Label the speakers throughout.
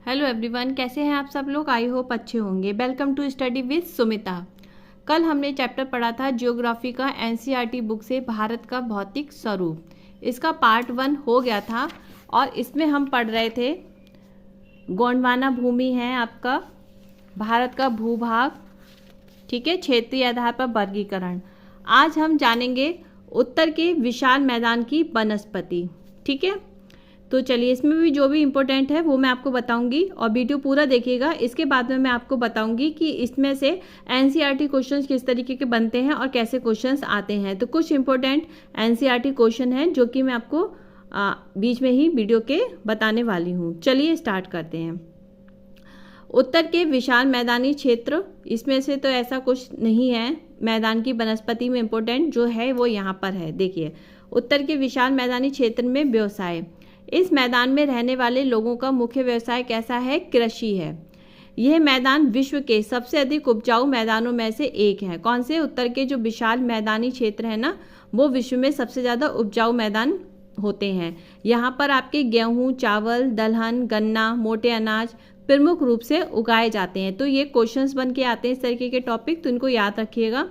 Speaker 1: Hello everyone, कैसे हैं आप सब लोग। आई होप अच्छे होंगे। Welcome to study with Sumita. कल हमने चैप्टर पढ़ा था ज्योग्राफी का एनसीईआरटी बुक से भारत का भौतिक स्वरूप। इसका पार्ट 1 हो गया था और इसमें हम पढ़ रहे थे गोंडवाना भूमि है आपका, भारत का भूभाग, ठीक है, क्षेत्रीय आधार पर वर्गीकरण। आज हम जानेंगे उत्तर के विशाल मैदान की वनस्पति, ठीक है। तो चलिए, इसमें भी जो भी इम्पोर्टेंट है वो मैं आपको बताऊंगी और वीडियो पूरा देखिएगा। इसके बाद में मैं आपको बताऊंगी कि इसमें से एनसीईआरटी क्वेश्चंस किस तरीके के बनते हैं और कैसे क्वेश्चंस आते हैं। तो कुछ इम्पोर्टेंट एनसीईआरटी क्वेश्चन हैं जो कि मैं आपको बीच में ही वीडियो के बताने वाली हूँ। चलिए स्टार्ट करते हैं। उत्तर के विशाल मैदानी क्षेत्र, इसमें से तो ऐसा कुछ नहीं है। मैदान की वनस्पति में इम्पोर्टेंट जो है वो यहाँ पर है। देखिए, उत्तर के विशाल मैदानी क्षेत्र में व्यवसाय। इस मैदान में रहने वाले लोगों का मुख्य व्यवसाय कैसा है? कृषि है। यह मैदान विश्व के सबसे अधिक उपजाऊ मैदानों में से एक है। कौन से? उत्तर के जो विशाल मैदानी क्षेत्र है ना, वो विश्व में सबसे ज़्यादा उपजाऊ मैदान होते हैं। यहाँ पर आपके गेहूँ, चावल, दलहन, गन्ना, मोटे अनाज प्रमुख रूप से उगाए जाते हैं। तो ये क्वेश्चंस बन के आते हैं इस तरीके के टॉपिक, तो इनको याद रखिएगा।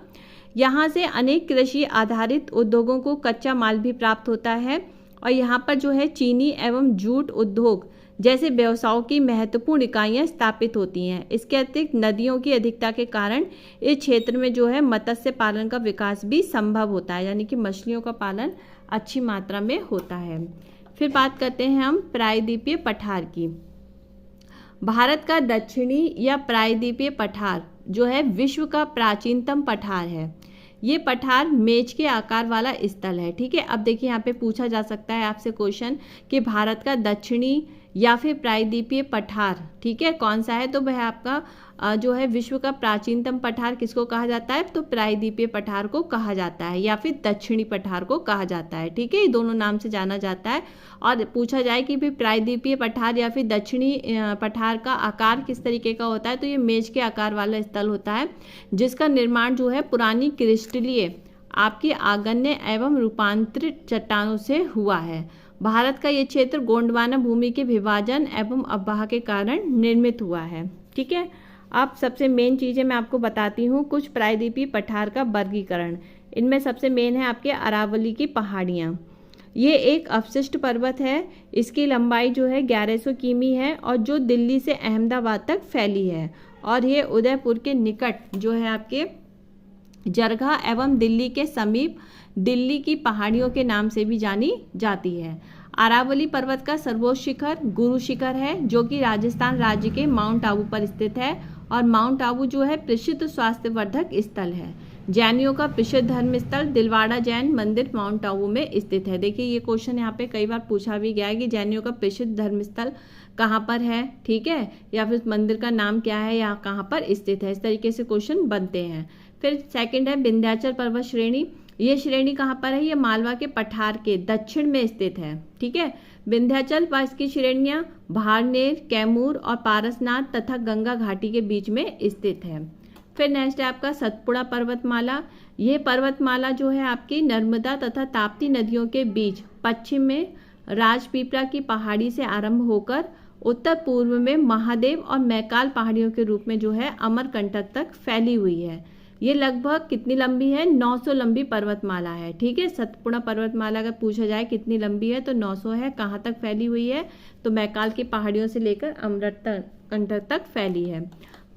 Speaker 1: यहाँ से अनेक कृषि आधारित उद्योगों को कच्चा माल भी प्राप्त होता है और यहाँ पर जो है चीनी एवं जूट उद्योग जैसे व्यवसायों की महत्वपूर्ण इकाइयाँ स्थापित होती हैं। इसके अतिरिक्त नदियों की अधिकता के कारण इस क्षेत्र में जो है मत्स्य पालन का विकास भी संभव होता है, यानी कि मछलियों का पालन अच्छी मात्रा में होता है। फिर बात करते हैं हम प्रायद्वीपीय पठार की। भारत का दक्षिणी या प्रायद्वीपीय पठार जो है विश्व का प्राचीनतम पठार है। ये पठार मेज के आकार वाला स्थल है, ठीक है। अब देखिए, यहाँ पे पूछा जा सकता है आपसे क्वेश्चन कि भारत का दक्षिणी या फिर प्रायद्वीपीय पठार, ठीक है, कौन सा है? तो वह आपका जो है विश्व का प्राचीनतम पठार किसको कहा जाता है? तो प्रायद्वीपीय पठार को कहा जाता है या फिर दक्षिणी पठार को कहा जाता है, ठीक है। ये दोनों नाम से जाना जाता है। और पूछा जाए कि भी प्रायद्वीपीय पठार या फिर दक्षिणी पठार का आकार किस तरीके का होता है, तो ये मेज के आकार वाला स्थल होता है जिसका निर्माण जो है पुरानी क्रिस्टलीय आपकी आग्नेय एवं रूपांतरित चट्टानों से हुआ है। भारत का ये क्षेत्र गोंडवाना भूमि के विभाजन एवं अववाह के कारण निर्मित हुआ है, ठीक है। अब सबसे मेन चीज़ें मैं आपको बताती हूँ। कुछ प्रायद्वीपीय पठार का वर्गीकरण, इनमें सबसे मेन है आपके अरावली की पहाड़ियाँ। ये एक अवशिष्ट पर्वत है। इसकी लंबाई जो है 1100 किमी है और जो दिल्ली से अहमदाबाद तक फैली है और ये उदयपुर के निकट जो है आपके जरगा एवं दिल्ली के समीप दिल्ली की पहाड़ियों के नाम से भी जानी जाती है। अरावली पर्वत का सर्वोच्च शिखर गुरु शिखर है जो कि राजस्थान राज्य के माउंट आबू पर स्थित है और माउंट आबू जो है प्रसिद्ध स्वास्थ्यवर्धक स्थल है। जैनियों का प्रसिद्ध धर्म स्थल दिलवाड़ा जैन मंदिर माउंट आबू में स्थित है। देखिए, ये क्वेश्चन यहाँ पे कई बार पूछा भी गया है कि जैनियों का प्रसिद्ध धर्म स्थल कहाँ पर है, ठीक है, या फिर मंदिर का नाम क्या है या कहाँ पर स्थित है। इस तरीके से क्वेश्चन बनते हैं। फिर सेकंड है विंध्याचल पर्वत श्रेणी। ये श्रेणी कहाँ पर है? ये मालवा के पठार के दक्षिण में स्थित है, ठीक है। विंध्याचल पर्वत की श्रेणियाँ भारनेर, कैमूर और पारसनाथ तथा गंगा घाटी के बीच में स्थित है। फिर नेक्स्ट है आपका सतपुड़ा पर्वतमाला। ये पर्वतमाला जो है आपकी नर्मदा तथा ताप्ती नदियों के बीच पश्चिम में राजपीपला की पहाड़ी से आरंभ होकर उत्तर पूर्व में महादेव और मैकाल पहाड़ियों के रूप में जो है अमरकंटक तक फैली हुई है। ये लगभग कितनी लंबी है? 900 लंबी पर्वतमाला है, ठीक है। सतपुड़ा पर्वतमाला अगर पूछा जाए कितनी लंबी है तो 900 है। कहाँ तक फैली हुई है? तो मैकाल की पहाड़ियों से लेकर अमरकंटक तक फैली है।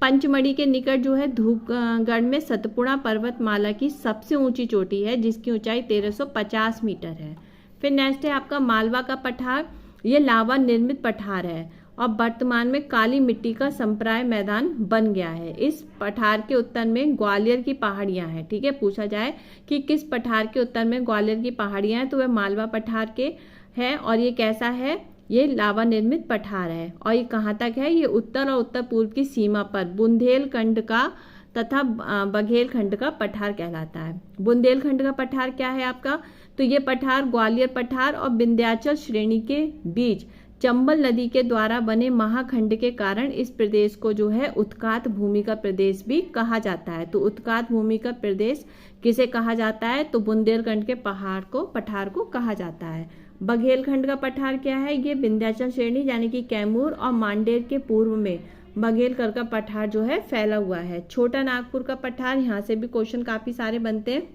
Speaker 1: पंचमढ़ी के निकट जो है धूपगढ़ में सतपुड़ा पर्वतमाला की सबसे ऊंची चोटी है जिसकी ऊंचाई 1350 मीटर है। फिर नेक्स्ट है आपका मालवा का पठार। ये लावा निर्मित पठार है और वर्तमान में काली मिट्टी का संप्राय मैदान बन गया है। इस पठार के उत्तर में ग्वालियर की पहाड़ियां हैं, ठीक है। पूछा जाए कि किस पठार के उत्तर में ग्वालियर की पहाड़ियां हैं तो वह मालवा पठार के है और ये कैसा है? ये लावा निर्मित पठार है और ये कहाँ तक है? ये उत्तर और उत्तर पूर्व की सीमा पर बुंदेलखंड का तथा बघेलखंड का पठार कहलाता है। बुंदेलखंड का पठार क्या है आपका? तो ये पठार ग्वालियर पठार और विंध्याचल श्रेणी के बीच चंबल नदी के द्वारा बने महाखंड के कारण इस प्रदेश को जो है उत्कात भूमि का प्रदेश भी कहा जाता है। तो उत्कात भूमि का प्रदेश किसे कहा जाता है? तो बुंदेलखंड के पठार को कहा जाता है। बघेलखंड का पठार क्या है, ये विंध्याचल श्रेणी यानी कि कैमूर और मांडेर के पूर्व में बघेलखंड का पठार जो है फैला हुआ है। छोटा नागपुर का पठार, यहाँ से भी क्वेश्चन काफी सारे बनते हैं।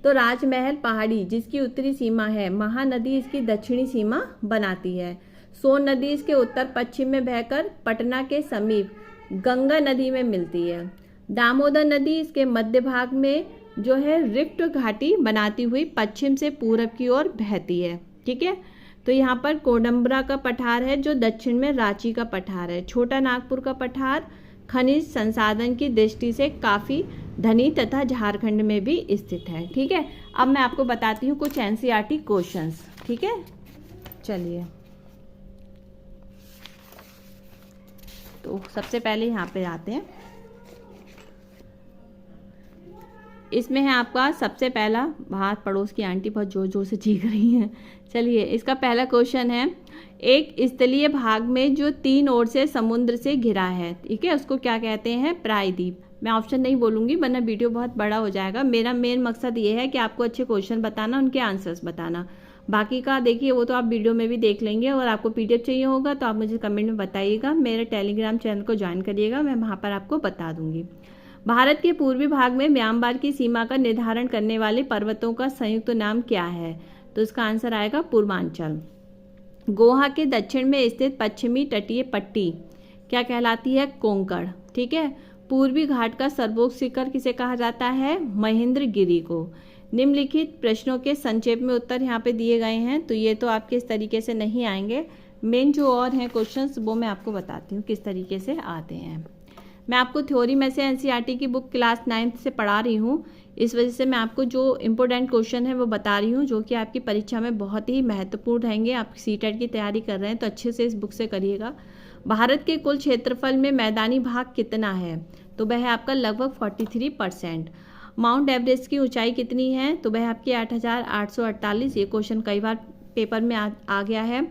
Speaker 1: तो राजमहल पहाड़ी जिसकी उत्तरी सीमा है, महानदी इसकी दक्षिणी सीमा बनाती है। सोन नदी इसके उत्तर पश्चिम में बहकर पटना के समीप गंगा नदी में मिलती है। दामोदर नदी इसके मध्य भाग में जो है रिफ्ट घाटी बनाती हुई पश्चिम से पूरब की ओर बहती है। ठीक है, तो यहाँ पर कोडम्बरा का पठार है जो दक्षिण में रांची का पठार है। छोटा नागपुर का पठार खनिज संसाधन की दृष्टि से काफ़ी धनी तथा झारखंड में भी स्थित है। ठीक है, अब मैं आपको बताती हूँ कुछ एनसीईआरटी क्वेश्चंस। ठीक है, चलिए, तो सबसे पहले यहाँ पे आते हैं। इसमें है आपका सबसे पहला, बाहर पड़ोस की आंटी बहुत जोर जोर से चीख रही हैं। चलिए, इसका पहला क्वेश्चन है, एक स्थलीय भाग में जो 3 ओर से समुद्र से घिरा है, ठीक है, उसको क्या कहते हैं, प्रायद्वीप। मैं ऑप्शन नहीं बोलूँगी वरना वीडियो बहुत बड़ा हो जाएगा। मेरा मेन मकसद ये है कि आपको अच्छे क्वेश्चन बताना, उनके आंसर्स बताना। बाकी का देखिए वो तो आप वीडियो में भी देख लेंगे, और आपको पीडीएफ चाहिए होगा तो आप मुझे कमेंट में बताइएगा। मेरे टेलीग्राम चैनल को ज्वाइन करिएगा, मैं वहाँ पर आपको बता दूँगी। भारत के पूर्वी भाग में म्यांमार की सीमा का निर्धारण करने वाले पर्वतों का संयुक्त नाम क्या है, तो इसका आंसर आएगा पूर्वांचल। गोवा के दक्षिण में स्थित पश्चिमी तटीय पट्टी क्या कहलाती है, कोंकण। ठीक है, पूर्वी घाट का सर्वोच्च शिखर किसे कहा जाता है, महेंद्रगिरी को। निम्नलिखित प्रश्नों के संक्षेप में उत्तर यहाँ पे दिए गए हैं, तो ये तो आपके इस तरीके से नहीं आएंगे। मेन जो और हैं क्वेश्चंस वो मैं आपको बताती हूँ किस तरीके से आते हैं। मैं आपको थ्योरी में से एनसीईआरटी की बुक क्लास 9th से पढ़ा रही हूँ, इस वजह से मैं आपको जो इम्पोर्टेंट क्वेश्चन है वो बता रही हूँ, जो कि आपकी परीक्षा में बहुत ही महत्वपूर्ण रहेंगे। आप सीटेट की तैयारी कर रहे हैं तो अच्छे से इस बुक से करिएगा। भारत के कुल क्षेत्रफल में मैदानी भाग कितना है, तो वह है आपका लगभग 43%। माउंट एवरेस्ट की ऊंचाई कितनी है, तो वह आपकी 8,848। ये क्वेश्चन कई बार पेपर में आ गया है।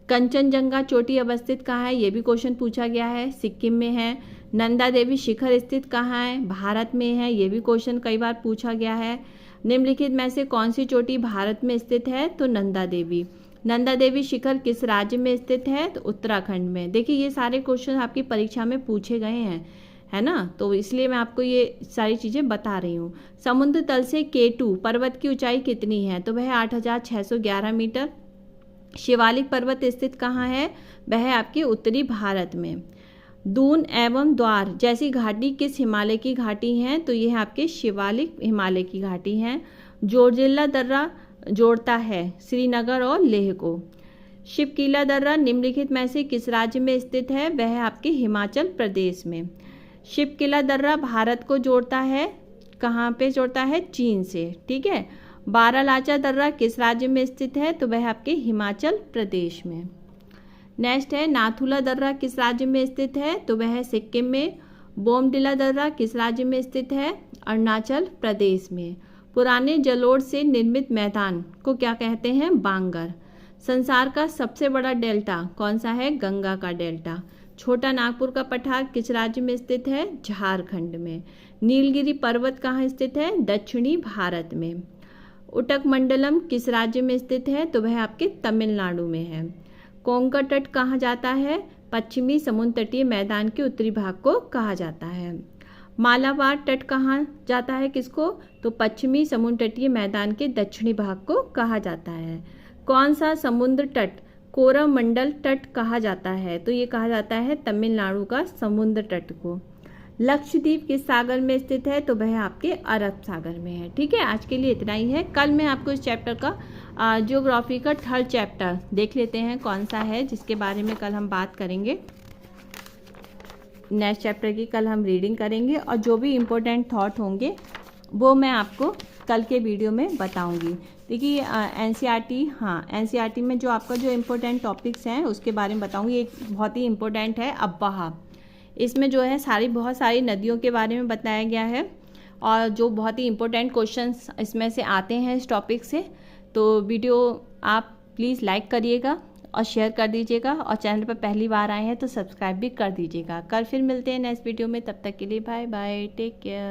Speaker 1: कंचनजंगा चोटी अवस्थित कहाँ है, ये भी क्वेश्चन पूछा गया है, सिक्किम में है। नंदा देवी शिखर स्थित कहाँ है, भारत में है, ये भी क्वेश्चन कई बार पूछा गया है। निम्नलिखित में से कौन सी चोटी भारत में स्थित है, तो नंदा देवी। नंदा देवी शिखर किस राज्य में स्थित है, तो उत्तराखंड में। देखिए ये सारे क्वेश्चन आपकी परीक्षा में पूछे गए हैं, है ना, तो इसलिए मैं आपको ये सारी चीज़ें बता रही हूँ। समुद्र तल से K2 पर्वत की ऊंचाई कितनी है, तो वह 8,611 मीटर। शिवालिक पर्वत स्थित कहाँ है, वह है आपके उत्तरी भारत में। दून एवं द्वार जैसी घाटी किस हिमालय की घाटी हैं, तो ये है आपके शिवालिक हिमालय की घाटी हैं। जोजिला दर्रा जोड़ता है श्रीनगर और लेह को। शिवकीला दर्रा निम्नलिखित में से किस राज्य में स्थित है, वह है आपके हिमाचल प्रदेश में। शिवकीला दर्रा भारत को जोड़ता है, कहाँ पे जोड़ता है, चीन से। ठीक है, बारालाचा दर्रा किस राज्य में स्थित है, तो वह आपके हिमाचल प्रदेश में। नेक्स्ट है नाथुला दर्रा किस राज्य में स्थित है, तो वह है सिक्किम में। बोमडिला दर्रा किस राज्य में स्थित है, अरुणाचल प्रदेश में। पुराने जलोढ़ से निर्मित मैदान को क्या कहते हैं, बांगर। संसार का सबसे बड़ा डेल्टा कौन सा है, गंगा का डेल्टा। छोटा नागपुर का पठार किस राज्य में स्थित है, झारखंड में। नीलगिरी पर्वत कहाँ स्थित है, दक्षिणी भारत में। उटक मंडलम किस राज्य में स्थित है, तो वह आपके तमिलनाडु में है। कोंकण तट कहाँ जाता है, पश्चिमी समुद्र तटीय मैदान के उत्तरी भाग को कहा जाता है। मालाबार तट कहाँ जाता है, किसको, तो पश्चिमी समुद्र तटीय मैदान के दक्षिणी भाग को कहा जाता है। कौन सा समुद्र तट कोरमंडल तट कहा जाता है, तो ये कहा जाता है तमिलनाडु का समुद्र तट को। लक्षद्वीप किस सागर में स्थित है, तो वह आपके अरब सागर में है। ठीक है, आज के लिए इतना ही है। कल मैं आपको इस चैप्टर का ज्योग्राफी का 3rd चैप्टर देख लेते हैं कौन सा है, जिसके बारे में कल हम बात करेंगे। नेक्स्ट चैप्टर की कल हम रीडिंग करेंगे, और जो भी इम्पोर्टेंट थॉट होंगे वो मैं आपको कल के वीडियो में बताऊंगी। देखिए एनसीईआरटी, हाँ एनसीईआरटी में जो आपका जो इम्पोर्टेंट टॉपिक्स हैं उसके बारे में बताऊंगी। एक बहुत ही इम्पोर्टेंट है अब्बाहा, इसमें जो है बहुत सारी नदियों के बारे में बताया गया है, और जो बहुत ही इम्पोर्टेंट क्वेश्चंस इसमें से आते हैं इस टॉपिक से। तो वीडियो आप प्लीज़ लाइक करिएगा और शेयर कर दीजिएगा, और चैनल पर पहली बार आए हैं तो सब्सक्राइब भी कर दीजिएगा। कल फिर मिलते हैं नेक्स्ट वीडियो में, तब तक के लिए बाय बाय, टेक केयर।